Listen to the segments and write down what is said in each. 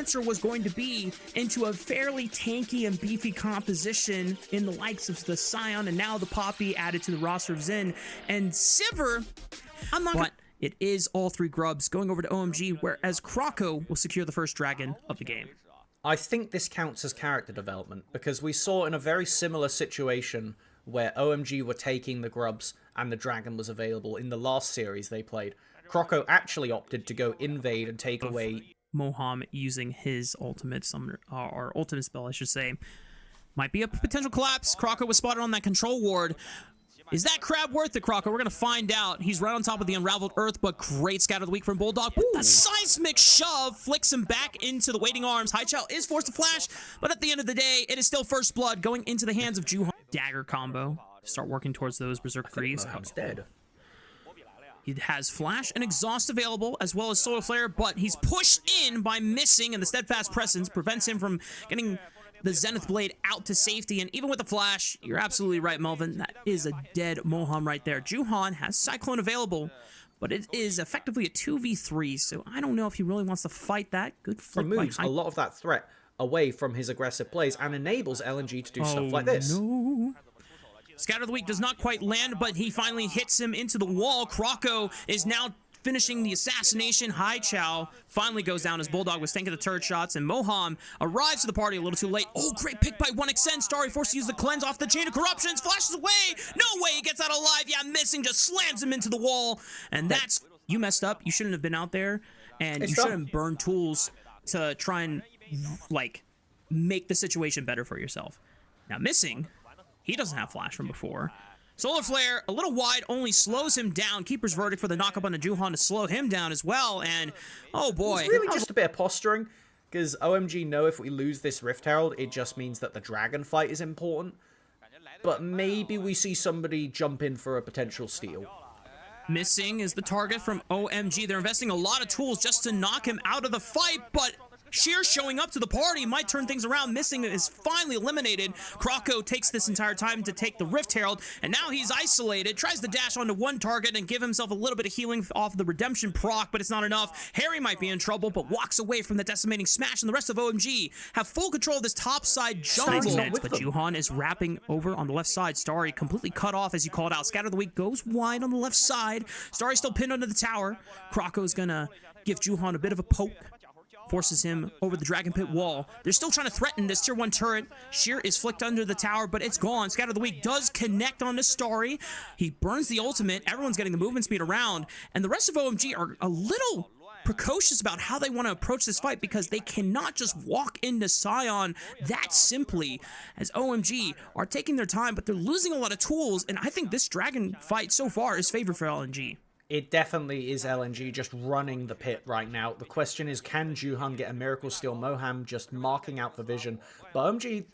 answer was going to be into a fairly tanky and beefy composition in the likes of the Scion and now the Poppy added to the roster of Xin and Sivir. But it is all three grubs going over to OMG, whereas Croco will secure the first dragon of the game. I think this counts as character development because we saw in a very similar situation where OMG were taking the grubs and the dragon was available in the last series they played. Croco actually opted to go invade and take away Moham using his ultimate summon, or ultimate spell, I should say. Might be a potential collapse. Croco was spotted on that control ward. Is that crab worth it, Croco? We're going to find out. He's right on top of the Unraveled Earth, but great scatter of the week from Bulldog. But the seismic shove flicks him back into the waiting arms. Haichao is forced to flash, but at the end of the day, it is still first blood going into the hands of Juhan. Dagger combo. Start working towards those Berserk Greaves. Moham's dead. He has Flash and Exhaust available, as well as Solar Flare, but he's pushed in by missing, and the Steadfast Presence prevents him from getting the Zenith Blade out to safety. And even with the Flash, you're absolutely right, Melvin. That is a dead Moham right there. Juhan has Cyclone available, but it is effectively a 2v3, so I don't know if he really wants to fight that. Good flick. Removes a lot of that threat away from his aggressive plays and enables LNG to do stuff like this. No. Scatter of the Week does not quite land, but he finally hits him into the wall. Croco is now finishing the assassination. Haichao finally goes down as Bulldog was tanking the turret shots, and Moham arrives to the party a little too late. Oh, great pick by 1xN. Starry forced to use the cleanse off the Chain of Corruptions. Flashes away. No way he gets out alive. Yeah, missing. Just slams him into the wall. And that's... You messed up. You shouldn't have been out there. And you shouldn't burn tools to try and, like, make the situation better for yourself. Now, missing... He doesn't have Flash from before. Solar Flare, a little wide, only slows him down. Keeper's Verdict for the knockup on the Juhan to slow him down as well. And, oh boy. It's really just a bit of posturing, because OMG know if we lose this Rift Herald, it just means that the dragon fight is important. But maybe we see somebody jump in for a potential steal. Missing is the target from OMG. They're investing a lot of tools just to knock him out of the fight, but... Sheer showing up to the party might turn things around. Missing is finally eliminated. Croco takes this entire time to take the Rift Herald, and now he's isolated. Tries to dash onto one target and give himself a little bit of healing off the Redemption proc, but it's not enough. Harry might be in trouble, but walks away from the decimating smash, and the rest of OMG have full control of this top side jungle. But Juhan is wrapping over on the left side. Starry completely cut off, as you called out. Scatter of the Week goes wide on the left side. Starry still pinned under the tower. Croco's gonna give Juhan a bit of a poke. Forces him over the Dragon Pit wall. They're still trying to threaten this tier 1 turret. Sheer is flicked under the tower, but it's gone. Scatter of the Week does connect on to Starry. He burns the ultimate. Everyone's getting the movement speed around. And the rest of OMG are a little precocious about how they want to approach this fight because they cannot just walk into Scion that simply, as OMG are taking their time, but they're losing a lot of tools. And I think this dragon fight so far is favored for LNG. It definitely is LNG just running the pit right now. The question is, can Juhan get a Miracle Steal? Moham just marking out the vision. But OMG,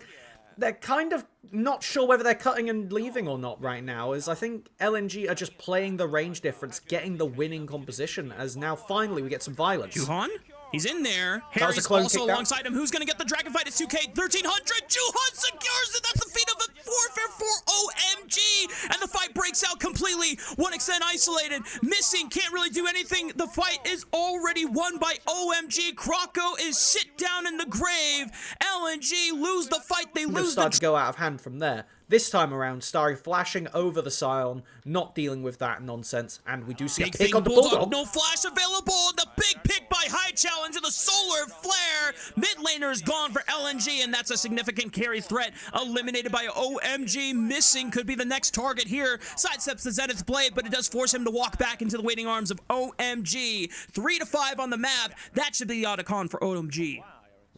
they're kind of not sure whether they're cutting and leaving or not right now, as I think LNG are just playing the range difference, getting the winning composition, as now finally we get some violence. Juhan? He's in there. Harry's also alongside him. Who's going to get the dragon fight? It's 2K 1300. Juhan secures it. That's the feat of a forfeit for OMG. And the fight breaks out completely. 1xN isolated. Missing. Can't really do anything. The fight is already won by OMG. Croco is sit down in the grave. LNG lose the fight. They lose start to go out of hand from there. This time around, Starry flashing over the Scion, not dealing with that nonsense, and we do see a pick on the Bulldog. No flash available. The big pick by Haichao into the Solar Flare. Mid laner is gone for LNG, and that's a significant carry threat eliminated by OMG. Missing could be the next target here. Sidesteps the Zenith Blade, but it does force him to walk back into the waiting arms of OMG. 3 to 5 on the map. That should be the Otacon for OMG.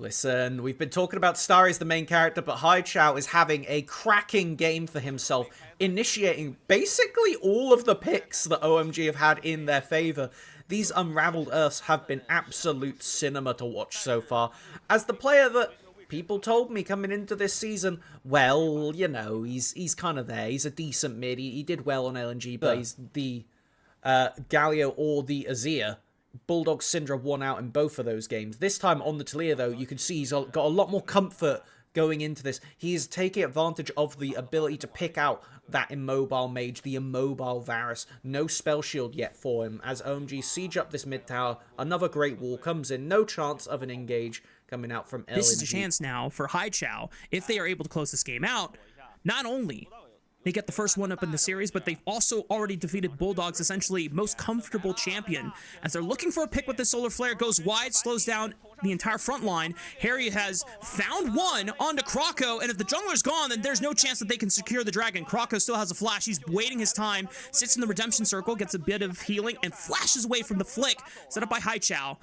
Listen, we've been talking about Starry as the main character, but Haichao is having a cracking game for himself, initiating basically all of the picks that OMG have had in their favor. These Unraveled Earths have been absolute cinema to watch so far. As the player that people told me coming into this season, well, you know, he's kind of there. He's a decent mid. He did well on LNG, but he's the Galio or the Azir. Bulldog Syndra won out in both of those games. This time on the Talia, though, you can see he's got a lot more comfort going into this. He is taking advantage of the ability to pick out that immobile mage, the immobile Varus. No spell shield yet for him as OMG siege up this mid tower. Another great wall comes in. No chance of an engage. coming out from LNG. This is a chance now for Hai Chao, if they are able to close this game out. Not only they get the first one up in the series, but they've also already defeated Bulldog's essentially most comfortable champion. As they're looking for a pick with the Solar Flare, goes wide, slows down the entire front line. Harry has found one onto Croco, and if the jungler's gone, then there's no chance that they can secure the dragon. Croco still has a flash. He's waiting his time, sits in the redemption circle, gets a bit of healing, and flashes away from the flick set up by Hai Chao.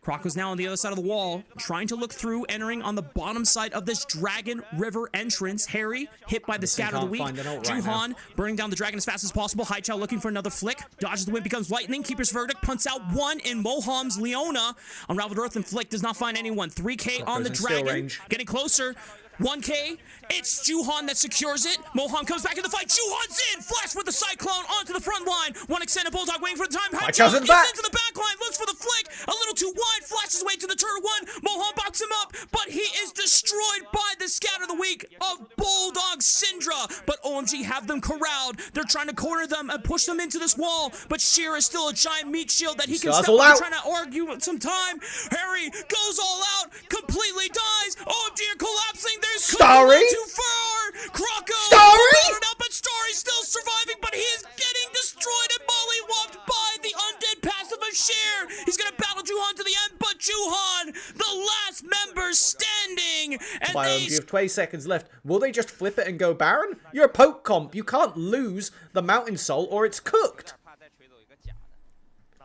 Croco's now on the other side of the wall, trying to look through, entering on the bottom side of this Dragon River entrance. Harry, hit by the Scatter of the Week. Juhan, burning down the dragon as fast as possible. Hai Chao looking for another flick. Dodges the wind, becomes lightning. Keeper's Verdict, punts out one in Moham's Leona. Unraveled Earth and Flick does not find anyone. 3K on the dragon, getting closer. 1K, it's Juhan that secures it. Moham comes back in the fight. Juhan's in! Flash with the Cyclone onto the front line. One extended Bulldog waiting for the time. Hai Chao gets into the back line, looks for the flick. A little too wide, flashes away to the turtle one. Moham boxes him up, but he is destroyed by the Scatter of the Week of Bulldog Syndra. But OMG have them corralled. They're trying to corner them and push them into this wall, but Sheer is still a giant meat shield that he can step up. Trying to argue some time. Harry goes all out, completely dies. OMG are collapsing. Starry? Too far. Croco. Starry? But Starry's still surviving, but he is getting destroyed and mollywopped by the undead passive of Sheer. He's gonna battle Juhan to the end, but Juhan, the last member standing. And you have 20 seconds left. Will they just flip it and go Baron? You're a poke comp. You can't lose the Mountain Soul or it's cooked.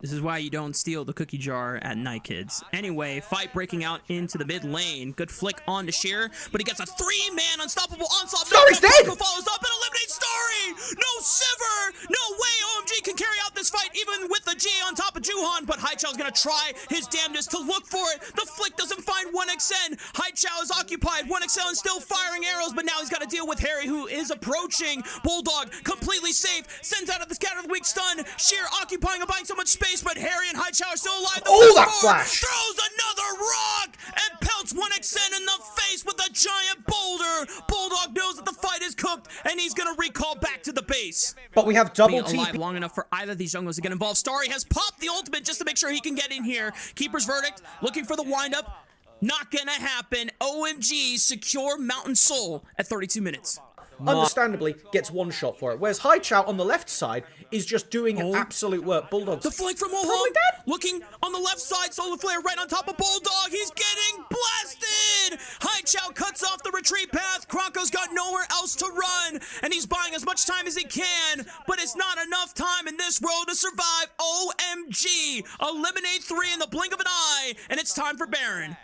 This is why you don't steal the cookie jar at night, kids. Anyway, fight breaking out into the mid lane. Good flick on to Sheer, but he gets a 3-man unstoppable onslaught. Starry's dead! Follows up and eliminates Starry! No Sivir! No way OMG can carry out this fight, even with the G on top of Juhan, but Hai Chao's gonna try his damnedest to look for it. The flick doesn't find 1xN. Hai Chao is occupied. 1xN is still firing arrows, but now he's got to deal with Harry, who is approaching. Bulldog, completely safe, sends out of the Scatter of the Week stun. Sheer occupying and buying so much space, but Harry and Hai Chao are still alive. Oh, that flash! Throws another rock and pelts 1xN in the face with a giant boulder. Bulldog knows that the fight is cooked, and he's gonna recall back to the base. But we have double TP. Alive long enough for either of these junglers to get involved. Starry has popped the ultimate just to make sure he can get in here. Keeper's Verdict, looking for the windup. Not gonna happen. OMG secure Mountain Soul at 32 minutes. Understandably, gets one shot for it. Whereas Hai Chao on the left side is just doing absolute work. Bulldog's the flick from Moham, looking on the left side, Solar Flare right on top of Bulldog. He's getting blasted. Hai Chao cuts off the retreat path. Croco's got nowhere else to run, and he's buying as much time as he can, but it's not enough time in this world to survive. OMG, eliminate 3 in the blink of an eye, and it's time for Baron.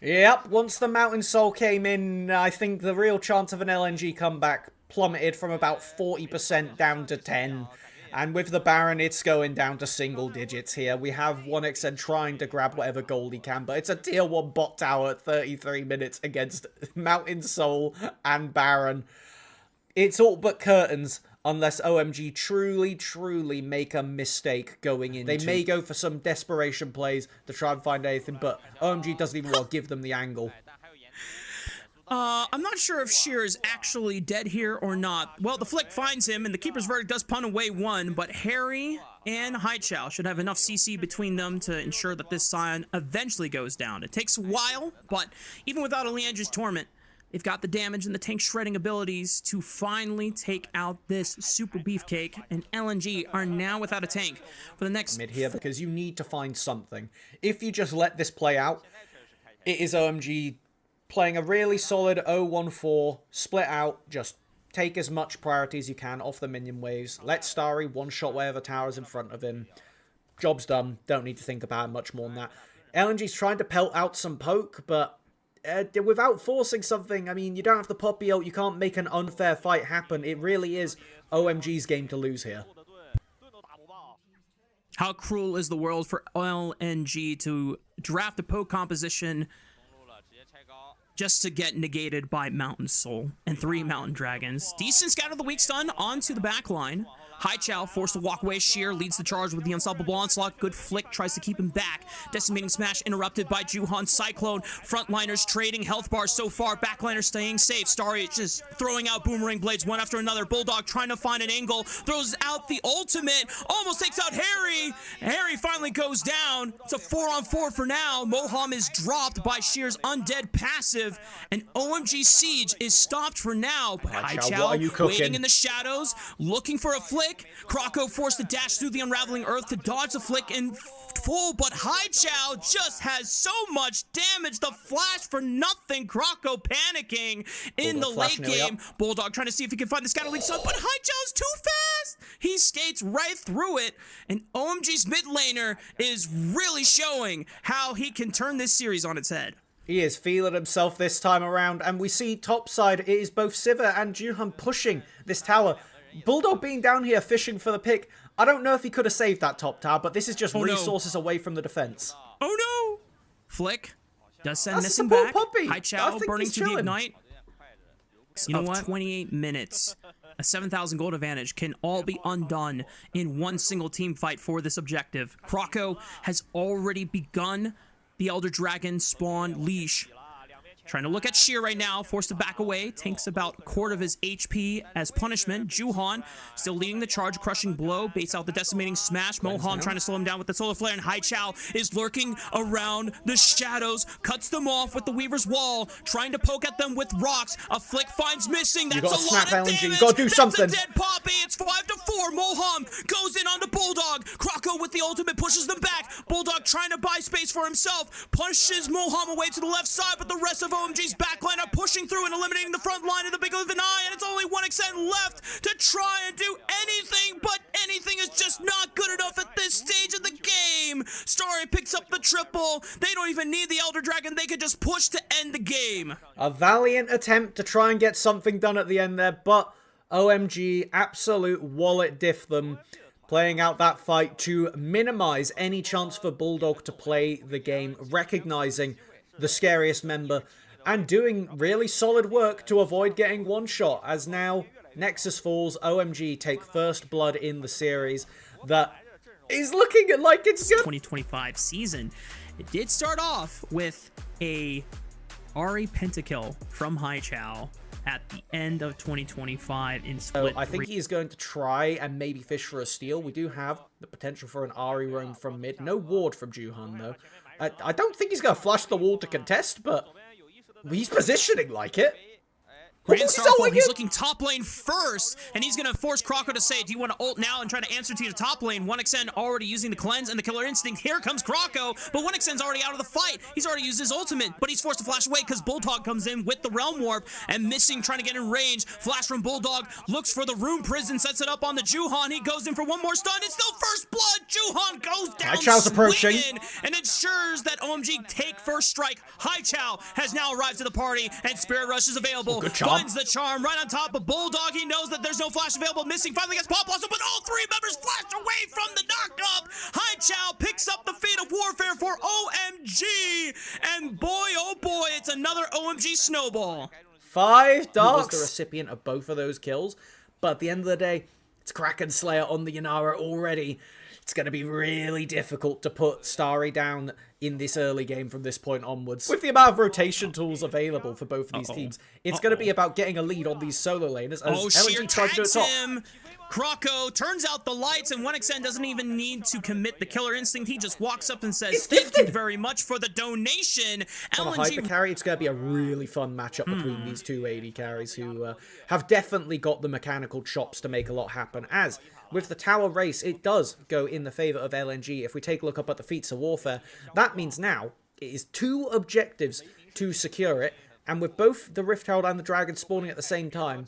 Yep, once the Mountain Soul came in, I think the real chance of an LNG comeback plummeted from about 40% down to 10. And with the Baron, it's going down to single digits here. We have 1xN trying to grab whatever gold he can, but it's a tier 1 bot tower at 33 minutes against Mountain Soul and Baron. It's all but curtains. Unless OMG truly make a mistake going in. They may go for some desperation plays to try and find anything, but OMG doesn't even want to give them the angle. I'm not sure if Sheer is actually dead here or not. Well, the flick finds him, and the Keeper's Verdict does punt away one, but Harry and Hai Chao should have enough CC between them to ensure that this Scion eventually goes down. It takes a while, but even without a Liange's Torment, they've got the damage and the tank shredding abilities to finally take out this super beefcake, and LNG are now without a tank for the next mid here because you need to find something. If you just let this play out, it is OMG playing a really solid 0-1-4, split out, just take as much priority as you can off the minion waves, let Starry one-shot whatever tower's in front of him. Job's done, don't need to think about it much more than that. LNG's trying to pelt out some poke, but without forcing something, I mean, you don't have the poppy ult, you can't make an unfair fight happen. It really is OMG's game to lose here. How cruel is the world for LNG to draft a poke composition just to get negated by Mountain Soul and 3 Mountain Dragons. Decent Scatter of the Week stun onto the back line. Hai Chao forced to walk away. Sheer leads the charge with the unstoppable onslaught. Good flick tries to keep him back. Decimating smash interrupted by Juhan Cyclone. Frontliners trading health bars so far. Backliners staying safe. Starry just throwing out boomerang blades one after another. Bulldog trying to find an angle. Throws out the ultimate. Almost takes out Harry. Harry finally goes down. It's a 4-on-4 for now. Moham is dropped by Sheer's undead passive. And OMG Siege is stopped for now. But Hai Chao waiting in the shadows. Looking for a flick. Kroko forced to dash through the unraveling earth to dodge the flick in full, but Hai Chao just has so much damage. The flash for nothing. Kroko panicking in the late game. Bulldog trying to see if he can find the Scatterlink Sun, but Hai Chao's too fast. He skates right through it, and OMG's mid laner is really showing how he can turn this series on its head. He is feeling himself this time around, and we see topside, it is both Sivir and Juhan pushing this tower. Bulldog being down here fishing for the pick. I don't know if he could have saved that top tower, but this is just resources away from the defense. Oh no! Flick does send missing back. Hai Chao burning to the ignite. You know what? 28 minutes. A 7,000 gold advantage can all be undone in one single team fight for this objective. Kroko has already begun the Elder Dragon spawn leash. Trying to look at Sheer right now, forced to back away. Tanks about a quarter of his HP as punishment. Juhan still leading the charge, crushing blow. Baits out the decimating smash. Moham trying to slow him down with the solar flare. And Hai Chao is lurking around the shadows. Cuts them off with the Weaver's Wall. Trying to poke at them with rocks. A flick finds missing. That's a lot of damage. You gotta do something. That's a dead Poppy. It's 5-4. Moham goes in on the Bulldog. Kroko with the ultimate pushes them back. Bulldog trying to buy space for himself. Pushes Moham away to the left side, but the rest of OMG's backline are pushing through and eliminating the front line of the Big of an Eye, and it's only 1xN left to try and do anything, but anything is just not good enough at this stage of the game. Starry picks up the triple. They don't even need the Elder Dragon. They could just push to end the game. A valiant attempt to try and get something done at the end there, but OMG absolute wallet diff them, playing out that fight to minimize any chance for Bulldog to play the game, recognizing the scariest member, and doing really solid work to avoid getting one shot, as now Nexus falls. OMG take first blood in the series that is looking like it's good. 2025 season. It did start off with a Ahri pentakill from Hai Chao at the end of 2025 in split. So I think he's going to try and maybe fish for a steal. We do have the potential for an Ahri roam from mid. No ward from Juhan though. I don't think he's going to flush the wall to contest, but he's positioning like it. Grand Starfall, he's looking top lane first, and he's going to force Kroko to say, do you want to ult now and try to answer to your top lane? 1xN already using the cleanse and the killer instinct. Here comes Kroko, but 1xN's already out of the fight. He's already used his ultimate, but he's forced to flash away because Bulldog comes in with the Realm Warp and missing, trying to get in range. Flash from Bulldog, looks for the Rune Prison, sets it up on the Juhan. He goes in for one more stun. It's still first blood. Juhan goes down Hai Chao's approaching and ensures that OMG take first strike. Hai Chao has now arrived to the party, and Spirit Rush is available. Good job. Finds the charm right on top of Bulldog. He knows that there's no flash available. Missing finally gets Pop Blossom, but all three members flashed away from the knockup. Hai Chao picks up the fate of warfare for OMG. And boy, oh boy, it's another OMG snowball. 5 darks. He was the recipient of both of those kills, but at the end of the day, it's Kraken Slayer on the Yanara already. It's going to be really difficult to put Starry down in this early game from this point onwards. With the amount of rotation tools available for both of these teams, it's going to be about getting a lead on these solo laners. As Sheer LNG tries to do it top. him. Kroko turns out the lights, and 1xN doesn't even need to commit the killer instinct. He just walks up and says, thank you very much for the donation. On a hyper carry, it's going to be a really fun matchup between these two AD carries who have definitely got the mechanical chops to make a lot happen. As with the tower race, it does go in the favor of LNG. If we take a look up at the feats of warfare, that means now it is 2 objectives to secure it, and with both the Rift Herald and the Dragon spawning at the same time,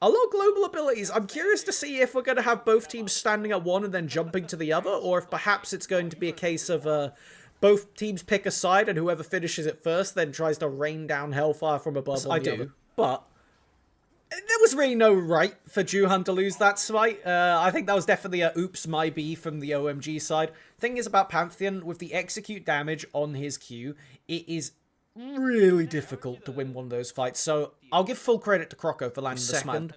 a lot of global abilities. I'm curious to see if we're going to have both teams standing at one and then jumping to the other, or if perhaps it's going to be a case of both teams pick a side and whoever finishes it first then tries to rain down hellfire from above on the other. But there was really no right for Juhan to lose that fight. I think that was definitely a oops my B from the OMG side. Thing is about Pantheon, with the execute damage on his Q, it is really difficult to win one of those fights. So I'll give full credit to Kroko for landing the second,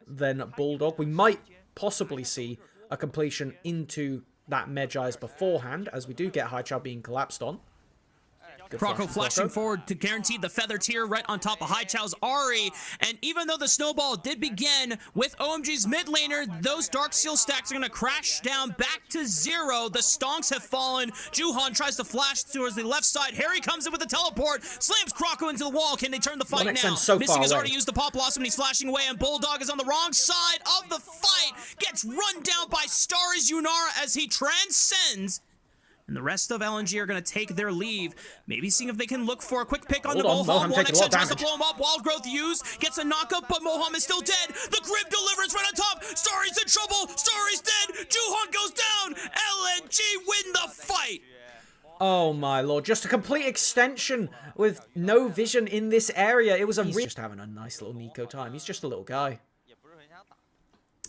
then Bulldog. We might possibly see a completion into that Medjai's beforehand, as we do get Haichao being collapsed on. Croco flashing forward to guarantee the feather tier right on top of Haichao's Ari. And even though the snowball did begin with OMG's mid laner, those Dark Seal stacks are going to crash down back to 0. The stonks have fallen. Juhan tries to flash towards the left side. Harry comes in with a teleport, slams Croco into the wall. Can they turn the fight now? Missing has already used the Pop Blossom and he's flashing away, and Bulldog is on the wrong side of the fight. Gets run down by Starry's Yunara as he transcends. And the rest of LNG are going to take their leave. Maybe seeing if they can look for a quick pick on the Moham. 1xN tries to blow him up. Wild Growth used. Gets a knockup, but Moham is still dead. The Grim Deliverance right on top. Starry's in trouble. Starry's dead. Juhan goes down. LNG win the fight. Oh my lord. Just a complete extension with no vision in this area. It was a... He's just having a nice little Nico time. He's just a little guy.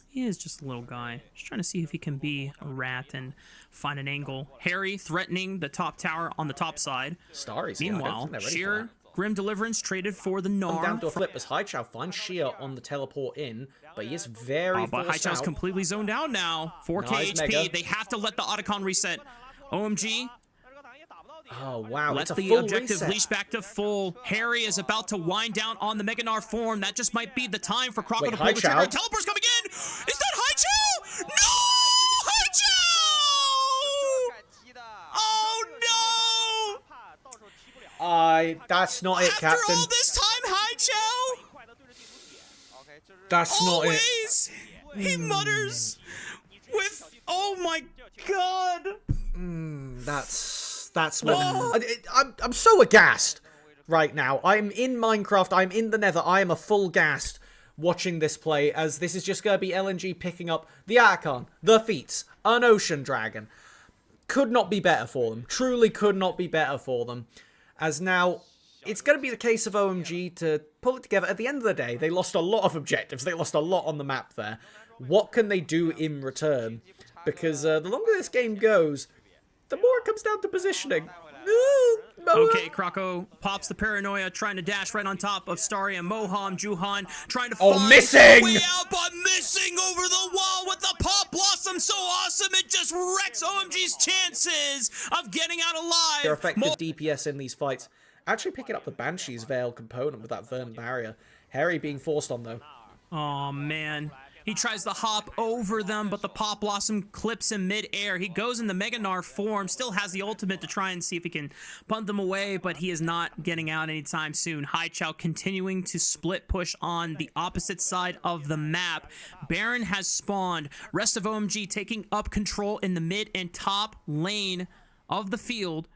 He is just a little guy. Just trying to see if he can be a rat and find an angle. Harry threatening the top tower on the top side. Starry's Meanwhile, Sheer, Grim Deliverance traded for the Gnar. Down to a flip as Haichao finds Sheer on the teleport in, but he is very but Haichao's completely zoned out now. 4k nice HP. mega. They have to let the Otacon reset. OMG. Oh, wow. Let the objective reset. leash back to full. Harry is about to wind down on the Mega Gnar form. That just might be the time for Croco to pull the trigger. Teleport's coming in! Is that Haichao? No! Haichao! Oh, no! That's not it, Captain. After all this time, Haichao? That's not it. Always! He mutters with, oh my god! That's what... I'm so aghast right now. I'm in Minecraft, I'm in the Nether, I am a full gassed watching this play, as this is just going to be LNG picking up the Archon, the Feats, an Ocean Dragon. Could not be better for them. Truly could not be better for them. As now, it's going to be the case of OMG to pull it together. At the end of the day, they lost a lot of objectives. They lost a lot on the map there. What can they do in return? Because the longer this game goes, the more it comes down to positioning. Okay, Croco pops the Paranoia, trying to dash right on top of Starry and Moham. Juhan trying to find missing! way out, but missing over the wall with the Pop Blossom. So awesome, it just wrecks OMG's chances of getting out alive. They're effective DPS in these fights. Actually picking up the Banshee's Veil component with that Vern barrier. Harry being forced on, though. Oh, man. He tries to hop over them, but the Pop Blossom clips him mid-air. He goes in the Mega Gnar form, still has the ultimate to try and see if he can punt them away, but he is not getting out anytime soon. Haichao continuing to split push on the opposite side of the map. Baron has spawned. Rest of OMG taking up control in the mid and top lane of the field.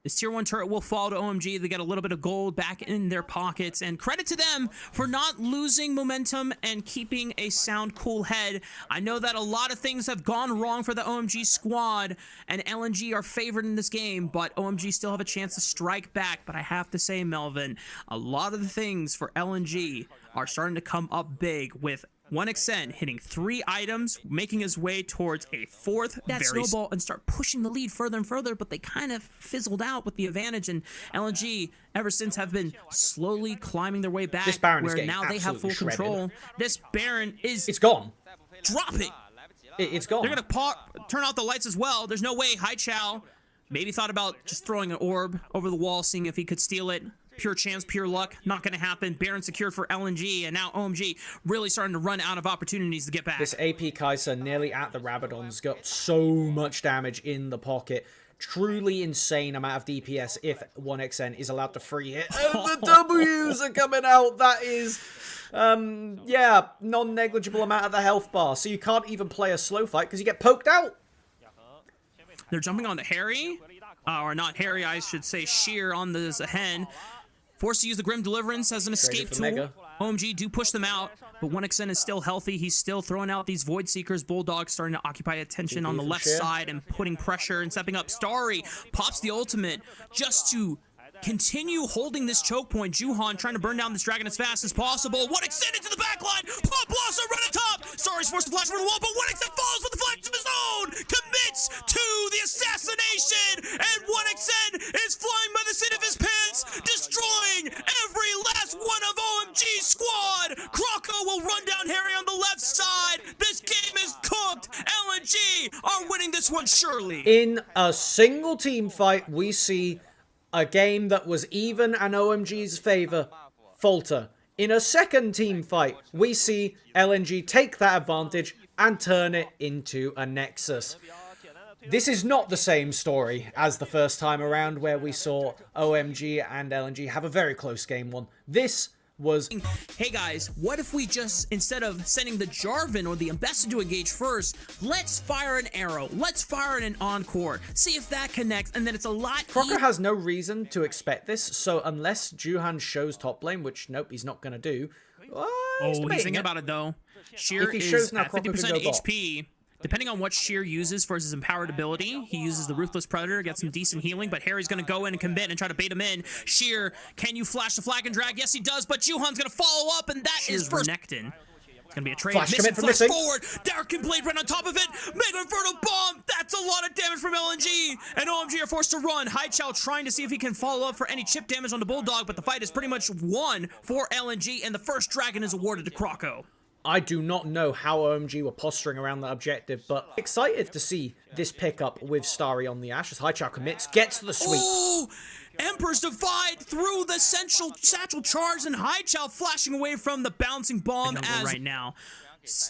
This tier 1 turret will fall to OMG. They get a little bit of gold back in their pockets. And credit to them for not losing momentum and keeping a sound, cool head. I know that a lot of things have gone wrong for the OMG squad, and LNG are favored in this game, but OMG still have a chance to strike back. But I have to say, Melvin, a lot of the things for LNG are starting to come up big, with 1xN hitting 3 items, making his way towards a 4th snowball and start pushing the lead further and further, but they kind of fizzled out with the advantage, and LNG ever since have been slowly climbing their way back, this Baron where now they have full control. This Baron is... It's gone. Drop it! It's gone. They're going to turn out the lights as well. There's no way Haichao maybe thought about just throwing an orb over the wall, seeing if he could steal it. Pure chance, pure luck. Not going to happen. Baron secured for LNG, and now OMG really starting to run out of opportunities to get back. This AP Kai'Sa nearly at the Rabadon's got so much damage in the pocket. Truly insane amount of DPS if 1xN is allowed to free hit. And the W's are coming out. That is, yeah, non-negligible amount of the health bar. So you can't even play a slow fight because you get poked out. They're jumping onto Harry. Or not Harry, I should say Sheer on the Zahen. Forced to use the Grim Deliverance as an escape tool. Mega. OMG do push them out, but 1xN is still healthy. He's still throwing out these Void Seekers. Bulldog starting to occupy attention on the left side and putting pressure and stepping up. Starry pops the ultimate just to continue holding this choke point. Juhan trying to burn down this dragon as fast as possible. 1xN into the backline. Pop Blossom right on top. Starry's forced to flash over the wall, but 1xN falls with the flash of his own. Commits to the assassination, and 1xN is flying by the seat of his pants, destroying every last one of OMG's squad. Croco will run down Harry on the left side. This game this one, surely. In a single team fight, we see a game that was even and OMG's favor falter. In a second team fight, we see LNG take that advantage and turn it into a nexus. This is not the same story as the first time around where we saw OMG and LNG have a very close game one. This was... Hey guys, what if we just, instead of sending the Jarvan or the Ambassador to engage first, let's fire an arrow, let's fire an encore, see if that connects, and then it's a lot Crocker has no reason to expect this, so unless Juhan shows top lane, which nope, he's not going to do. He's thinking about it though. Sheer is at 50% HP. Depending on what Sheer uses for his empowered ability, he uses the Ruthless Predator, gets some decent healing, but Harry's going to go in and commit and try to bait him in. Sheer, can you flash the flag and drag? Yes, he does, but Juhan's going to follow up, and that is first. Renekton. It's going to be a trade. Flash forward. Darkin Blade right on top of it. Mega Inferno Bomb. That's a lot of damage from LNG. And OMG are forced to run. Haichao trying to see if he can follow up for any chip damage on the Bulldog, but the fight is pretty much won for LNG, and the first dragon is awarded to Croco. I do not know how OMG were posturing around that objective, but excited to see this pickup with Starry on the Ash as Haichao commits, gets the sweep. Ooh! Emperor's Divide through the satchel charge, and Haichao flashing away from the bouncing bomb as right now.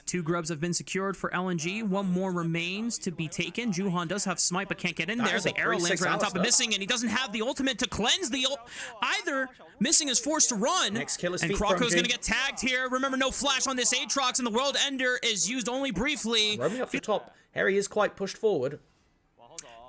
2 grubs have been secured for LNG. 1 more remains to be taken. Juhan does have smite, but can't get in there. The arrow lands right on top of Missing, and he doesn't have the ultimate to cleanse the either. Missing is forced to run, Next kill is and Croco's going to get tagged here. Remember, no flash on this Aatrox, and the World Ender is used only briefly. Roaming up the top. Harry is quite pushed forward.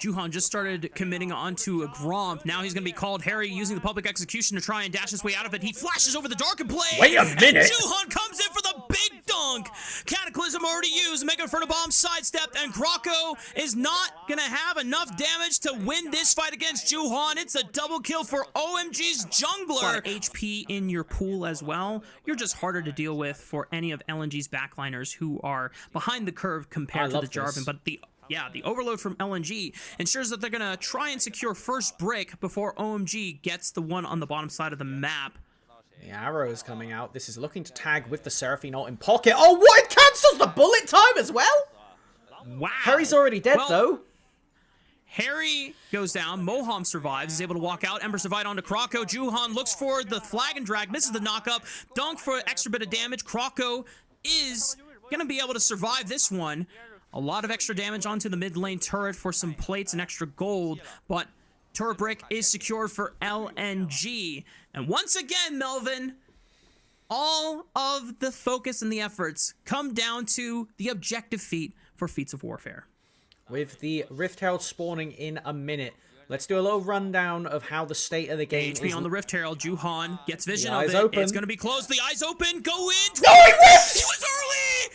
Juhan just started committing onto a Gromp. Now he's going to be called. Harry using the public execution to try and dash his way out of it. He flashes over the Darkin Blade. Wait a minute! Juhan comes in for the big dunk. Cataclysm already used. Mega Inferno Bomb sidestepped, and Croco is not going to have enough damage to win this fight against Juhan. It's a double kill for OMG's jungler. HP in your pool as well. You're just harder to deal with for any of LNG's backliners who are behind the curve compared to the Jarvan. But the overload from LNG ensures that they're going to try and secure first brick before OMG gets the one on the bottom side of the map. The arrow is coming out. This is looking to tag with the Seraphine ult in pocket. Oh, what? It cancels the bullet time as well? Wow. Harry's already dead, though. Harry goes down. Moham survives, is able to walk out. Ember survived onto Croco. Juhan looks for the flag and drag, misses the knockup. Dunk for extra bit of damage. Croco is going to be able to survive this one. A lot of extra damage onto the mid lane turret for some plates and extra gold, but turret brick is secured for LNG. And once again, Melvin, all of the focus and the efforts come down to the objective feat for Feats of Warfare. With the Rift Herald spawning in a minute, let's do a little rundown of how the state of the game is. HP on the Rift Herald. Juhan gets vision of it. Open. It's going to be closed. The eyes open. Go in. No, he whiffed! He was early!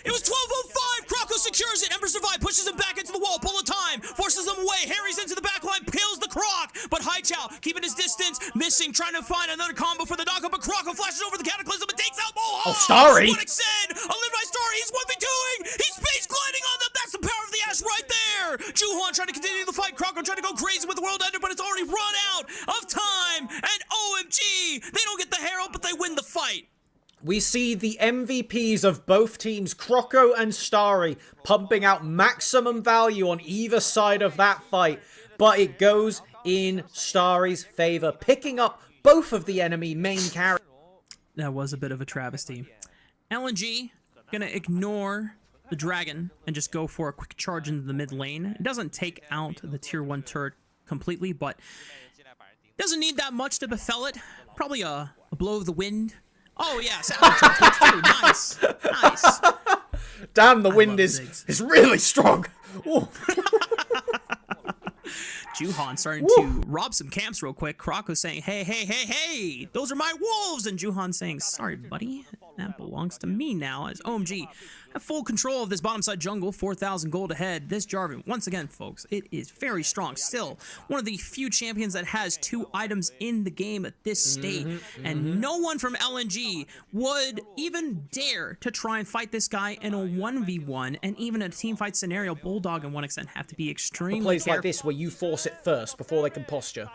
It was 12:05. Croco secures it. Ember survive. Pushes him back into the wall. Pull of time. Forces him away. Harry's into the backline. Kills the Croc. But Haichao keeping his distance. Missing. Trying to find another combo for the knockup. But Croco flashes over the Cataclysm and takes out Mohawk. Oh, Starry. What extend. A live by Starry. He's 1v2ing. He's space gliding on them. That's the power of the Ash right there. Juhan trying to continue the fight. Croco trying to go crazy with the World Ender, but it's already run out of time. And OMG, they don't get the Herald, but they win the fight. We see the MVPs of both teams, Croco and Starry, pumping out maximum value on either side of that fight. But it goes in Starry's favor, picking up both of the enemy main characters. That was a bit of a travesty. LNG gonna ignore the dragon and just go for a quick charge into the mid lane. It doesn't take out the tier 1 turret completely, but doesn't need that much to befell it. Probably a blow of the wind. Oh yes, nice, nice. Damn, the wind is really strong. Juhan starting to rob some camps real quick. Croco saying, hey, hey, hey, hey, those are my wolves. And Juhan saying, sorry, buddy, that belongs to me now. As OMG have full control of this bottom side jungle, 4,000 gold ahead. This Jarvan, once again, folks, it is very strong. Still, one of the few champions that has 2 items in the game at this state. And no one from LNG would even dare to try and fight this guy in a 1v1. And even in a team fight scenario, Bulldog and 1xN have to be extremely plays careful. like this where you force it first before they can posture.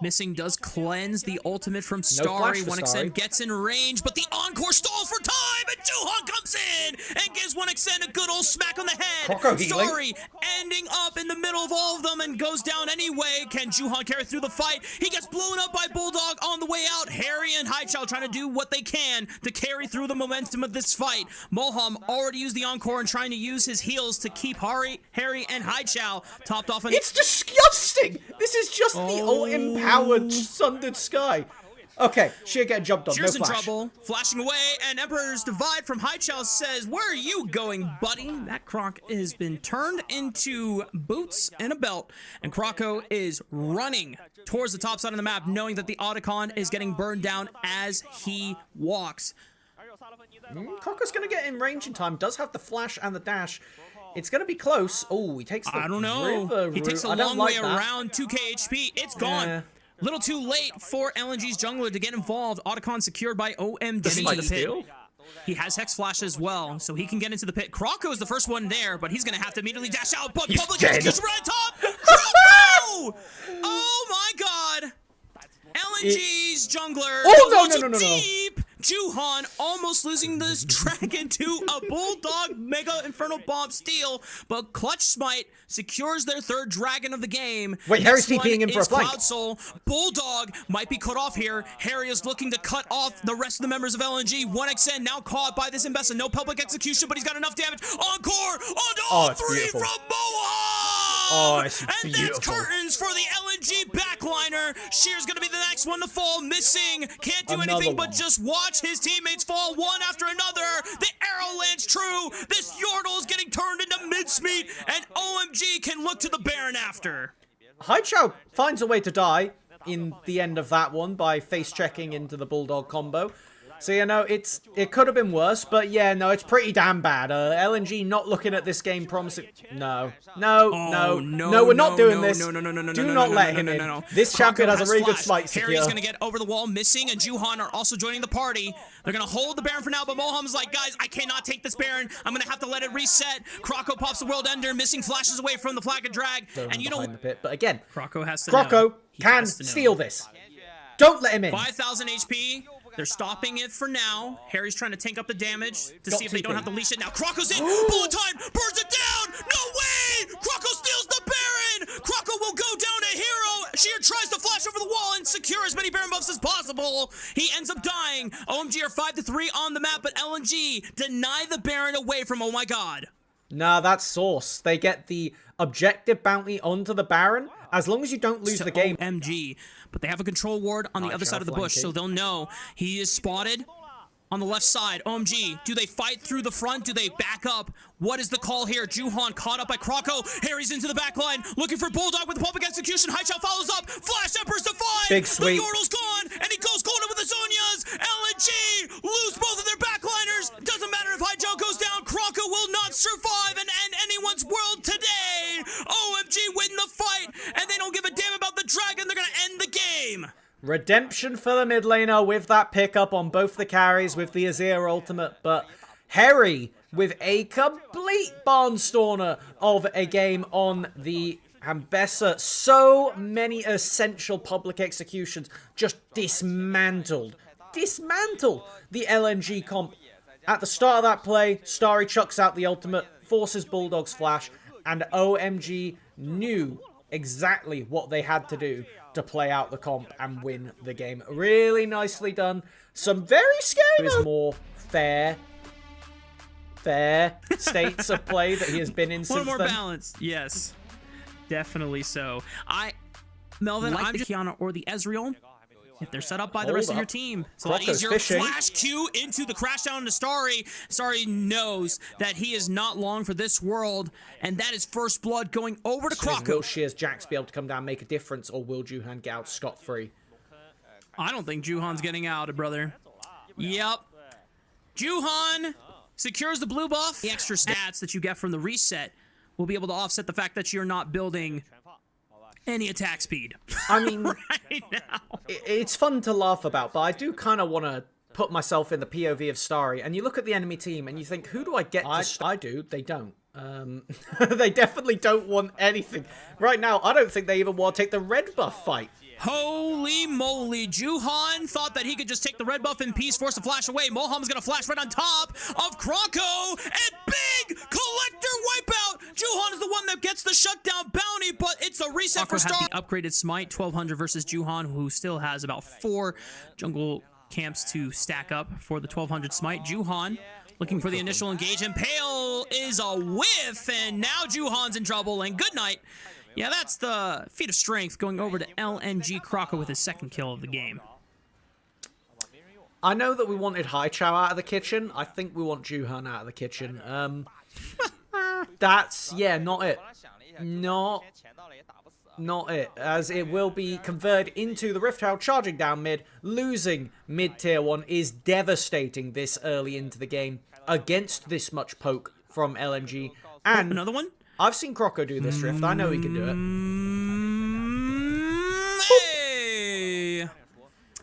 Missing does cleanse the ultimate from flash Starry. for 1xn Starry. gets in range, but the encore stall for time, and Juhan comes in and gives 1xn a good old smack on the head. Croco healing. Starry ending up in the middle of all of them and goes down anyway. Can Juhan carry through the fight? He gets blown up by Bulldog on the way out. Harry and Haichao trying to do what they can to carry through the momentum of this fight. Moham already used the encore and trying to use his heals to keep Harry and Haichao topped off on. It's disgusting! This is just the all-empowered Sundered Sky. Okay, she'll get a job done. Shear's No in flash. trouble, flashing away, and Emperor's Divide from Haichao says, "Where are you going, buddy?" That Croc has been turned into boots and a belt, and Croco is running towards the top side of the map, knowing that the Otacon is getting burned down as he walks. Croco's going to get in range in time. Does have the flash and the dash. It's going to be close. Oh, he takes the I don't know. river He takes a route. I don't long like way that. around 2k HP. It's gone. Yeah. Little too late for LNG's jungler to get involved. Otacon secured by OMG. Does he into like the pit. steal? He has Hex Flash as well, so he can get into the pit. Croco is the first one there, but he's going to have to immediately dash out. But He's public dead. execution right top. Croco! Oh my god. LNG's jungler goes no. deep. Juhan almost losing this dragon to a Bulldog Mega Infernal Bomb steal, but Clutch Smite secures their third dragon of the game. Wait, Harry's Next TPing one in for a is flank. Cloud Soul. Bulldog might be cut off here. Harry is looking to cut off the rest of the members of LNG. 1xn now caught by this Imbessa. No public execution, but he's got enough damage. Encore onto all it's three beautiful. from Moham! Oh, it's and beautiful. that's curtains for the LNG backliner. Shear's gonna be the next one to fall. Missing. Can't do Another anything but one. just watch his teammates fall one after another. The arrow lands true. This Yordle is getting turned into mincemeat, and OMG can look to the Baron after. Haichao finds a way to die in the end of that one by face checking into the Bulldog combo. So, you know, it could have been worse, but yeah, no, it's pretty damn bad. LNG not looking at this game promising. No, we're not doing this. Do not let him in. This champion has a really good smite secure. Harry's gonna get over the wall, missing, and Juhan are also joining the party. They're gonna hold the Baron for now, but Moham's like, guys, I cannot take this Baron. I'm gonna have to let it reset. Croco pops the World Ender, missing flashes away from the Flag of Drag, and you know, Behind the pit. But again, Croco has to know. Croco He can has to know. steal this. Don't let him in. 5,000 HP. They're stopping it for now. Harry's trying to tank up the damage to see if they don't have to leash it. Now Croco's in. Bullet time. Burns it down. No way. Croco steals the Baron. Croco will go down a hero. Sheer tries to flash over the wall and secure as many Baron buffs as possible. He ends up dying. OMG are 5-3 on the map, but LNG deny the Baron away from Oh My God. Nah, that's sauce. They get the objective bounty onto the Baron. As long as you don't lose the game. OMG. But they have a control ward on the other side of the bush, so they'll know he is spotted on the left side. OMG, do they fight through the front? Do they back up? What is the call here? Juhan caught up by Croco. Harry's into the back line, looking for Bulldog with the public execution. Haichao follows up. Flash Emperor's Divide. Big sweep. The Yordle's gone, and he goes golden with the Zonias. LNG lose both of their backliners. Doesn't matter if Haichao goes down. Croco will not survive and end anyone's world today. OMG win the fight, and they don't give a damn about the dragon. They're going to end the game. Redemption for the mid laner with that pickup on both the carries with the Azir ultimate, but Harry with a complete barnstormer of a game on the Ambessa. So many essential public executions just dismantled the LNG comp. At the start of that play, Starry chucks out the ultimate, forces Bulldog's flash, and OMG knew exactly what they had to do to play out the comp and win the game. Really nicely done. Some very scary, more fair states of play that he has been in since One more then. balance. Yes. Definitely so. Melvin, I'm just Kiana or the Ezreal. If they're set up by the rest of your team, it's a lot Croco's easier. fishing. Flash Q into the crash down into Starry. Starry knows that he is not long for this world, and that is first blood going over to Will Croco. Shears Jax be able to come down and make a difference, or will Juhan get out scot-free? I don't think Juhan's getting out, brother. Yep. Juhan secures the blue buff. The extra stats that you get from the reset will be able to offset the fact that you're not building any attack speed. I mean, right now. it's fun to laugh about, but I do kind of want to put myself in the POV of Starry, and you look at the enemy team and you think, who do I get to I do. They don't. They definitely don't want anything. Right now, I don't think they even want to take the red buff fight. Holy moly, Juhan thought that he could just take the red buff in peace, force a flash away. Moham's gonna flash right on top of Kroko, and big collector wipeout. Juhan is the one that gets the shutdown bounty, but it's a reset for Star. The upgraded smite, 1200 versus Juhan, who still has about 4 jungle camps to stack up for the 1200 smite. Juhan looking for the initial engage, and Pale is a whiff, and now Juhan's in trouble, and good night. Yeah, that's the feat of strength going over to LNG Kroko with his 2nd kill of the game. I know that we wanted Haichao out of the kitchen. I think we want Juhan out of the kitchen. That's, yeah, not it. Not it, as it will be converted into the Rift Herald charging down mid. Losing mid tier 1 is devastating this early into the game against this much poke from LNG. And another one? I've seen Kroko do this Rift. I know he can do Hey! it.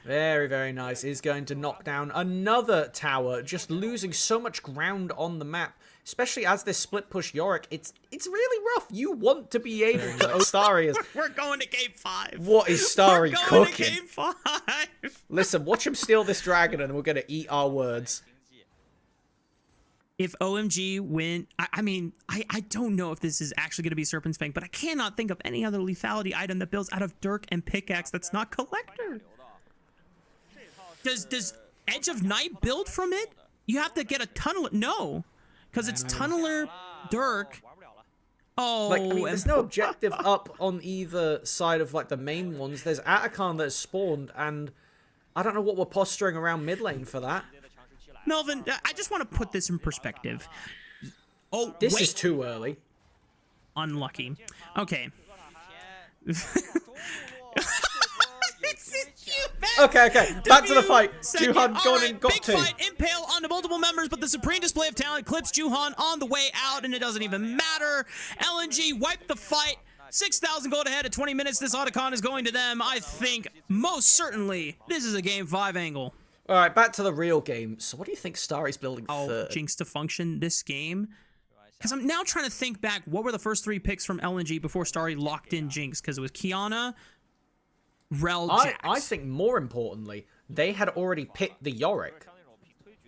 Very, very nice. He's going to knock down another tower, just losing so much ground on the map. Especially as this split push Yorick, it's really rough. You want to be able to... Oh, Starry is... We're going to game 5. What is Starry cooking? We're going to game 5. Listen, watch him steal this dragon and we're going to eat our words. If OMG win, I mean, I don't know if this is actually going to be Serpent's Fang, but I cannot think of any other lethality item that builds out of Dirk and Pickaxe that's not Collector. Does Edge of Night build from it? You have to get a Tunneler. No, because it's Tunneler, Dirk. Oh, like, I mean, there's no objective up on either side of, like, the main ones. There's Atacon that's spawned, and I don't know what we're posturing around mid lane for that. Melvin, I just want to put this in perspective. Oh, this is too early. Unlucky. Okay. Okay. Back to the fight. Juhan going in, got big 2. Fight, impale onto multiple members, but the supreme display of talent clips Juhan on the way out, and it doesn't even matter. LNG wiped the fight. 6,000 gold ahead at 20 minutes. This Otacon is going to them. I think most certainly this is a game 5 angle. All right, back to the real game. So what do you think Starry's building third? Jinx to function this game? Because I'm now trying to think back, what were the first 3 picks from LNG before Starry locked in Jinx? Because it was Kiana, Rel, Jax. I think more importantly, they had already picked the Yorick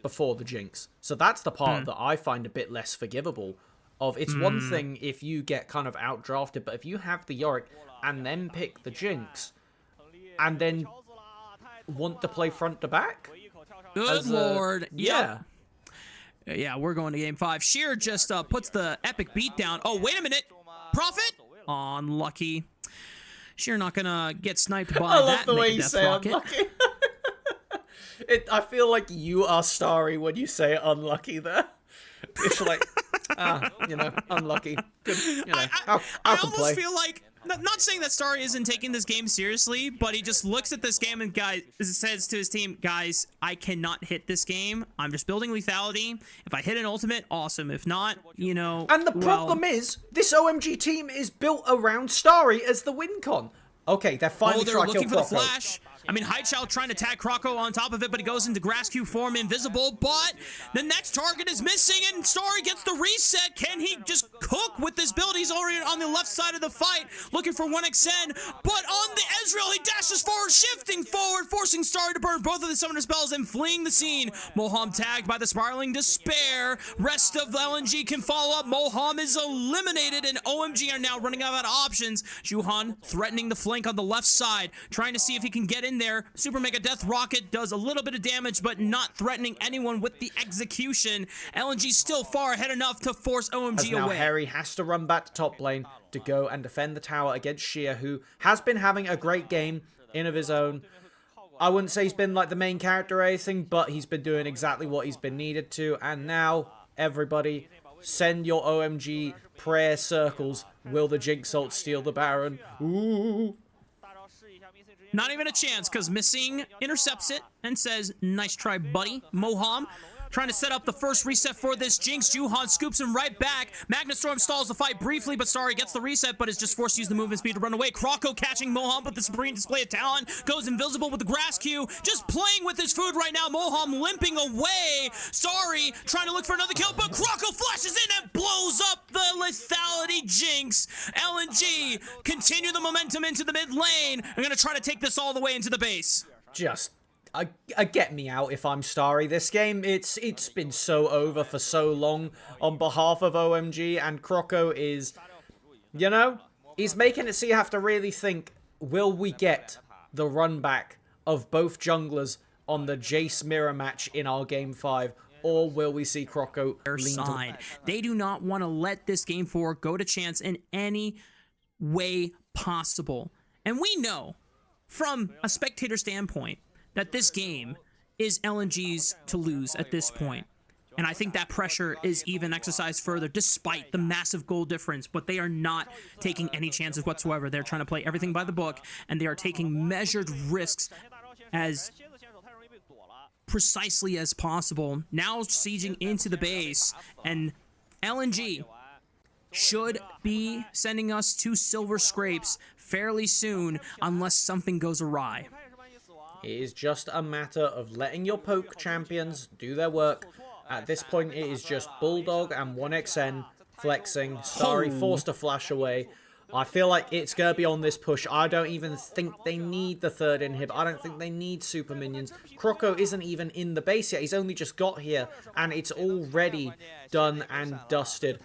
before the Jinx. So that's the part that I find a bit less forgivable. It's one thing if you get kind of outdrafted, but if you have the Yorick and then pick the Jinx, and then want to play front to back? Good lord. Yeah. Yeah, we're going to game 5. Sheer just puts the epic beat down. Oh, wait a minute. Prophet? Unlucky. Sheer not gonna get sniped by I that love the way you death say rocket. unlucky. I feel like you are Starry when you say unlucky there. It's like, unlucky. Good, I almost play. feel like, not saying that Starry isn't taking this game seriously, but he just looks at this game and says to his team, guys, I cannot hit this game. I'm just building lethality. If I hit an ultimate, awesome. If not, And the problem is, this OMG team is built around Starry as the win con. Okay, they're finally they're trying to kill looking for the Kroko. flash. I mean, Haichao trying to tag Kroko on top of it, but he goes into grass Q form invisible, but the next target is missing, and Starry gets the reset. Can he just cook with this build? He's already on the left side of the fight, looking for 1xN, but on the Ezreal, he dashes forward, shifting forward, forcing Starry to burn both of the summoner spells and fleeing the scene. Moham tagged by the Spiraling Despair. Rest of LNG can follow up. Moham is eliminated, and OMG are now running out of options. Juhan threatening the flank on the left side, trying to see if he can get in there. Super Mega Death Rocket does a little bit of damage, but not threatening anyone with the execution. LNG still far ahead enough to force OMG now away. Harry has to run back to top lane to go and defend the tower against Sheer, who has been having a great game in of his own. I wouldn't say he's been like the main character or anything, but he's been doing exactly what he's been needed to. And now, everybody, send your OMG prayer circles. Will the Jinx ult steal the Baron? Ooh. Not even a chance, because Missing intercepts it and says, nice try, buddy. Moham trying to set up the first reset for this Jinx. Juhan scoops him right back. Magnastorm stalls the fight briefly, but Starry gets the reset, but is just forced to use the movement speed to run away. Kroko catching Moham with the supreme display of talent. Goes invisible with the grass Q. Just playing with his food right now. Moham limping away. Starry trying to look for another kill, but Kroko flashes in and blows up the lethality Jinx. LNG continue the momentum into the mid lane. I'm going to try to take this all the way into the base. Just get me out if I'm Starry. This game, it's been so over for so long on behalf of OMG, and Kroko is, you know, he's making it so you have to really think, will we get the run back of both junglers on the Jace mirror match in our game 5, or will we see Kroko lean side? They do not want to let this game 4 go to chance in any way possible. And we know from a spectator standpoint that this game is LNG's to lose at this point. And I think that pressure is even exercised further despite the massive goal difference, but they are not taking any chances whatsoever. They're trying to play everything by the book, and they are taking measured risks as precisely as possible. Now sieging into the base, and LNG should be sending us to silver scrapes fairly soon unless something goes awry. It is just a matter of letting your poke champions do their work. At this point, it is just Bulldog and 1xN flexing. Starry forced to flash away. I feel like it's going to be on this push. I don't even think they need the third inhib. I don't think they need super minions. Kroko isn't even in the base yet. He's only just got here, and it's already done and dusted.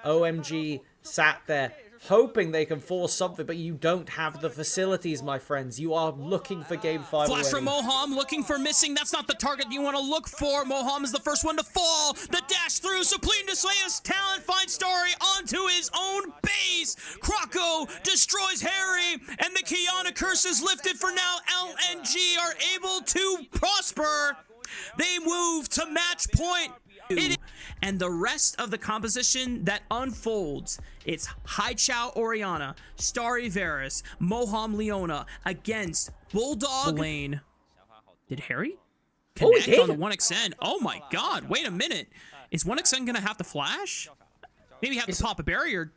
OMG sat there hoping they can force something, but you don't have the facilities, my friends. You are looking for game 5 Flash already. from Moham, looking for missing. That's not the target you want to look for. Moham is the first one to fall. The dash through. Supreme display his talent finds Starry onto his own base. Kroko destroys Harry, and the Kiana curse is lifted for now. LNG are able to prosper. They move to match point. And the rest of the composition that unfolds, it's Haichao Oriana, Starry Varus, Moham Leona against Bulldog Lane. Did Harry connect on the 1xN? Oh my god, wait a minute. Is 1xN gonna have to flash? Maybe have to pop a barrier.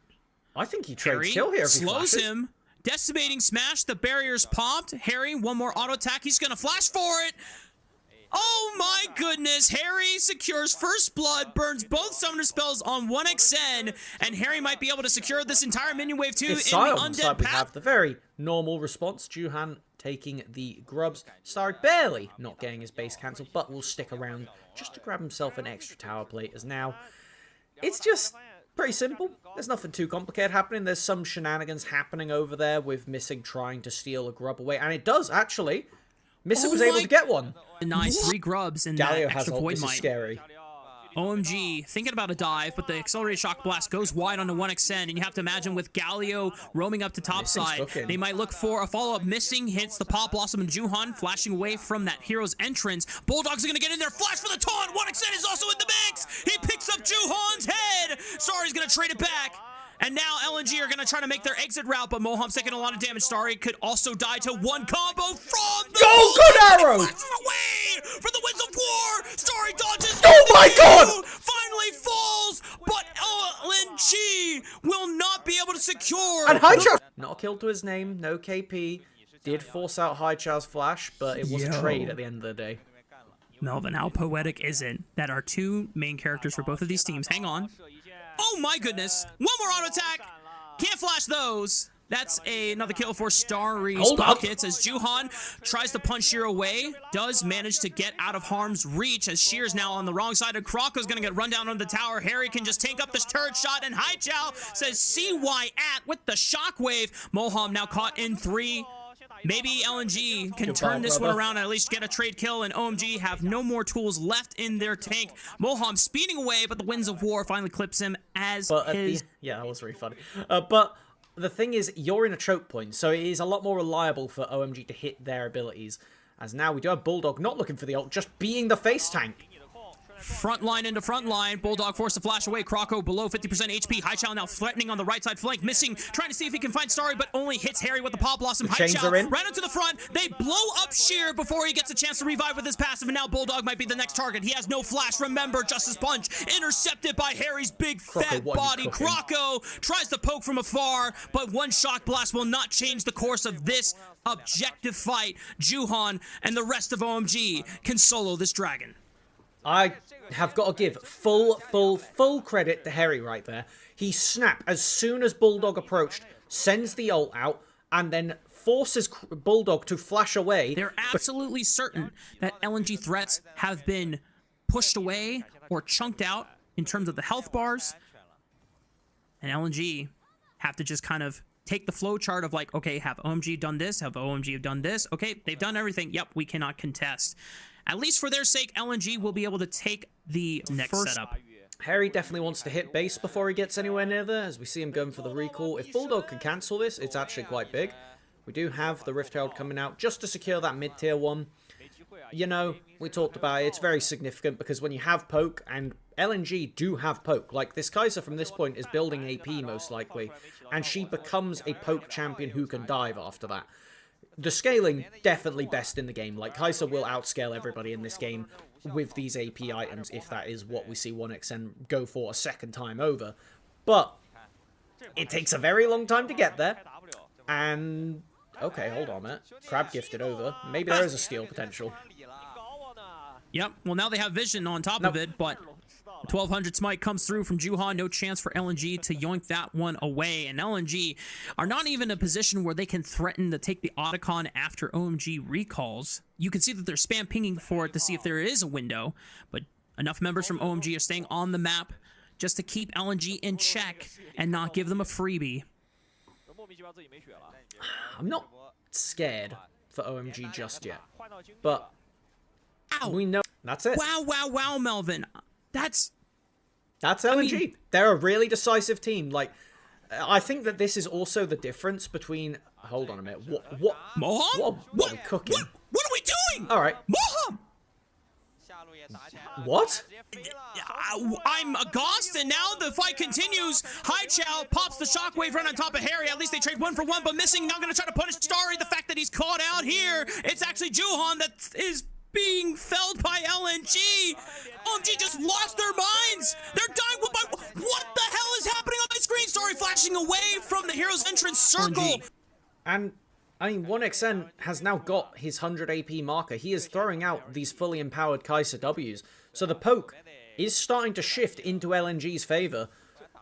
I think he trades kill here if he slows flashes. him. Decimating smash, the barrier's popped. Harry, one more auto attack, he's gonna flash for it. Oh my goodness, Harry secures first blood, burns both summoner spells on 1xN, and Harry might be able to secure this entire minion wave too in the undead we path. have the very normal response. Juhan taking the grubs. Starry barely not getting his base cancelled, but will stick around just to grab himself an extra tower plate, as now it's just pretty simple. There's nothing too complicated happening. There's some shenanigans happening over there with Missing trying to steal a grub away, and it does actually. Missing was able to get one. Nice, 3 grubs and Galio that has extra ult. void This is might. scary. OMG thinking about a dive, but the accelerated shock blast goes wide onto 1xN, and you have to imagine with Galio roaming up to topside, they might look for a follow-up. Missing hits the Pop Blossom and Juhan flashing away from that hero's entrance. Bulldogs are gonna get in there, flash for the taunt. 1xN is also in the mix. He picks up Juhan's head. Sorry's gonna trade it back. And now LNG are going to try to make their exit route, but Moham's taking a lot of damage. Starry could also die to one combo from the... Go, good arrow! Away for the Winds of War! Starry dodges... Oh my god! Finally falls, but LNG will not be able to secure... And Haichao... Not a kill to his name, no KP. Did force out Haichao's flash, but it was a trade at the end of the day. Melvin, how poetic is it that our 2 main characters for both of these teams... Hang on. Oh my goodness! One more auto attack! Can't flash those! That's another kill for Starry's pockets as Juhan tries to punch Sheer away. Does manage to get out of harm's reach as Sheer's now on the wrong side. And Kroko's gonna get run down on the tower. Harry can just tank up this turret shot, and Haichao says CY at with the shockwave. Moham now caught in 3. Maybe LNG can turn this one around and at least get a trade kill, and OMG have no more tools left in their tank. Moham speeding away, but the Winds of War finally clips him as his... Yeah, that was really funny. But the thing is, you're in a choke point, so it is a lot more reliable for OMG to hit their abilities. As now we do have Bulldog not looking for the ult, just being the face tank. Front line into front line. Bulldog forced to flash away. Croco below 50% HP. Haichao now threatening on the right side flank. Missing, trying to see if he can find Starry, but only hits Harry with the Pop Blossom. Haichao right into the front. They blow up Sheer before he gets a chance to revive with his passive, and now Bulldog might be the next target. He has no flash. Remember, Justice Punch intercepted by Harry's big fat body. Croco tries to poke from afar, but one shock blast will not change the course of this objective fight. Juhan and the rest of OMG can solo this dragon. I have got to give full credit to Harry right there. He snapped as soon as Bulldog approached, sends the ult out, and then forces Bulldog to flash away. They're absolutely certain that LNG threats have been pushed away or chunked out in terms of the health bars. And LNG have to just kind of take the flow chart of like, okay, have OMG done this? Have OMG done this? Okay, they've done everything. Yep, we cannot contest. At least for their sake, LNG will be able to take the next setup. Harry definitely wants to hit base before he gets anywhere near there, as we see him going for the recall. If Bulldog can cancel this, it's actually quite big. We do have the Rift Herald coming out just to secure that mid-tier one. You know, we talked about it. It's very significant because when you have poke, and LNG do have poke, like this Kai'Sa from this point is building AP most likely, and she becomes a poke champion who can dive after that. The scaling, definitely best in the game. Like, Kai'Sa will outscale everybody in this game with these AP items, if that is what we see 1xN go for a second time over. But it takes a very long time to get there. And, okay, hold on a minute. Crab gifted over. Maybe there is a steal potential. Yep, well now they have vision on top of it, but 1200 smite comes through from Juhan. No chance for LNG to yoink that one away. And LNG are not even in a position where they can threaten to take the Otacon after OMG recalls. You can see that they're spam pinging for it to see if there is a window. But enough members from OMG are staying on the map just to keep LNG in check and not give them a freebie. I'm not scared for OMG just yet. But Ow. we know that's it. Wow, Melvin. That's LNG. I mean, they're a really decisive team. Like, I think that this is also the difference between. Hold on a minute. What? Moham? What are we cooking? What are we doing? All right. Moham! What? I'm aghast, and now the fight continues. Haichao pops the shockwave right on top of Harry. At least they trade 1 for 1, but missing. Now going to try to punish Starry. The fact that he's caught out here. It's actually Juhan that is being felled by LNG. OMG just lost their minds. They're dying. What the hell is happening on my screen? Starry flashing away from the hero's entrance circle. OMG. And, I mean, 1xN has now got his 100 AP marker. He is throwing out these fully empowered Kai'Sa Ws. So the poke is starting to shift into LNG's favor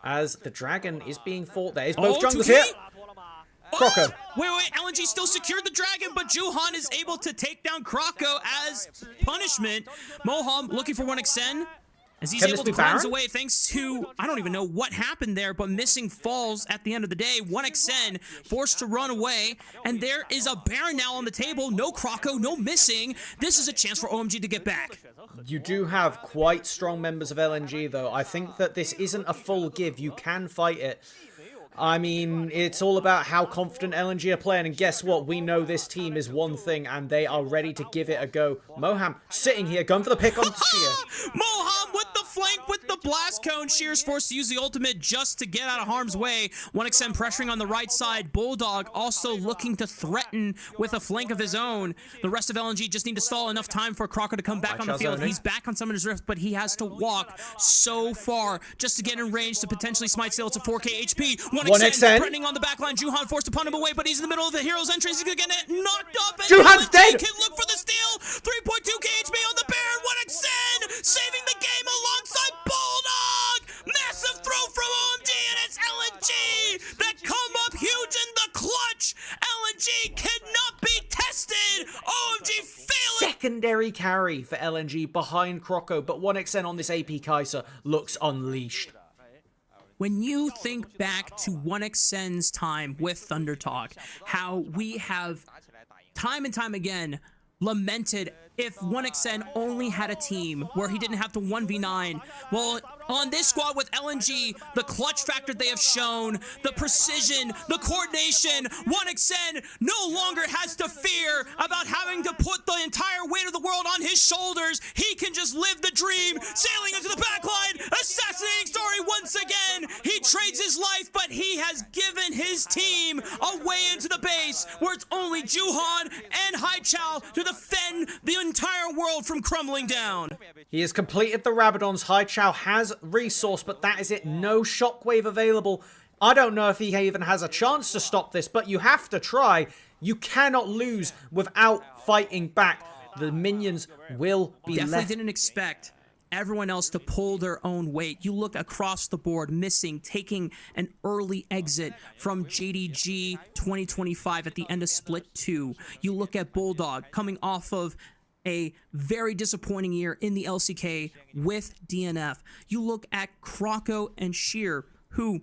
as the dragon is being fought. There is both junglers here. Croco. Wait, LNG still secured the dragon, but Juhan is able to take down Croco as punishment. Moham looking for 1xN as he's able to cleanse away thanks to, I don't even know what happened there, but missing falls at the end of the day. 1xN forced to run away, and there is a Baron now on the table. No Croco, no missing. This is a chance for OMG to get back. You do have quite strong members of LNG, though. I think that this isn't a full give. You can fight it. I mean, it's all about how confident LNG are playing, and guess what? We know this team is one thing, and they are ready to give it a go. Moham sitting here, going for the pick on Sheer. Moham with the flank with the blast cone. Sheer's forced to use the ultimate just to get out of harm's way. 1xN pressuring on the right side. Bulldog also looking to threaten with a flank of his own. The rest of LNG just need to stall enough time for Croco to come back on the field. He's back on Summoner's Rift, but he has to walk so far just to get in range to potentially smite Sail to 4k HP. 1xN threatening on the back line. Juhan forced to punt him away, but he's in the middle of the hero's entrance. He's gonna get knocked up. And Juhan's dead! Can look for the steal. 3.2k HP on the Baron. 1xN saving the game alongside Bulldog. Massive throw from OMG, and it's LNG that come up huge in the clutch. LNG cannot be tested. OMG failing. Secondary carry for LNG behind Croco, but 1xN on this AP Kai'Sa looks unleashed. When you think back to 1xN's time with Thunder Talk, how we have time and time again lamented if 1xN only had a team where he didn't have to 1v9. Well, On this squad with LNG, the clutch factor they have shown, the precision, the coordination, 1xN no longer has to fear about having to put the entire weight of the world on his shoulders. He can just live the dream, sailing into the backline, assassinating Story once again. He trades his life, but he has given his team a way into the base where it's only Juhan and Haichao to defend the entire world from crumbling down. He has completed the Rabadons. Haichao has resource, but that is it. No shockwave available. I don't know if he even has a chance to stop this, but you have to try. You cannot lose without fighting back. The minions will be Definitely left. didn't expect everyone else to pull their own weight. You look across the board, missing, taking an early exit from JDG 2025 at the end of Split 2. You look at Bulldog coming off of a very disappointing year in the LCK with DNF. You look at Kroko and Sheer, who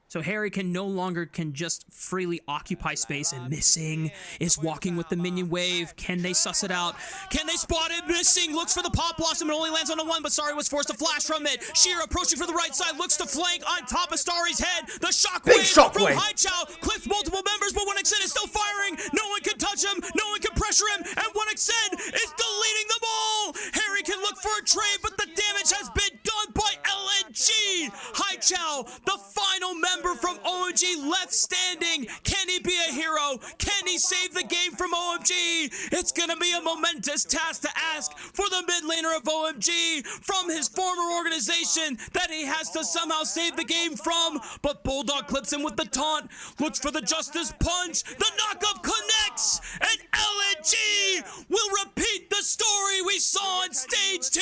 So Harry no longer can just freely occupy space, and Missing is walking with the minion wave. Can they suss it out? Can they spot it? Missing looks for the pop blossom and only lands on a one, but Starry was forced to flash from it. Sheer approaching for the right side, looks to flank on top of Starry's head. The shockwave from Haichao clips multiple members, but 1xN is still firing. No one can touch him, no one can pressure him, and 1xN is deleting them all. Harry can look for a trade, but the damage has been done by LNG. Haichao, the final member from OMG left standing. Can he be a hero? Can he save the game from OMG? It's gonna be a momentous task to ask for the mid laner of OMG from his former organization that he has to somehow save the game from. But Bulldog clips him with the taunt, looks for the Justice Punch. The knockup connects, and LNG will repeat the story we saw in Stage 2.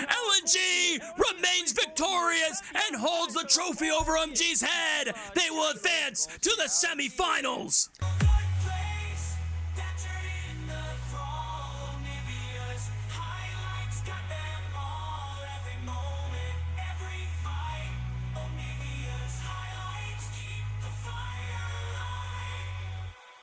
LNG remains victorious and holds the trophy over OMG's head. They will advance to the semifinals.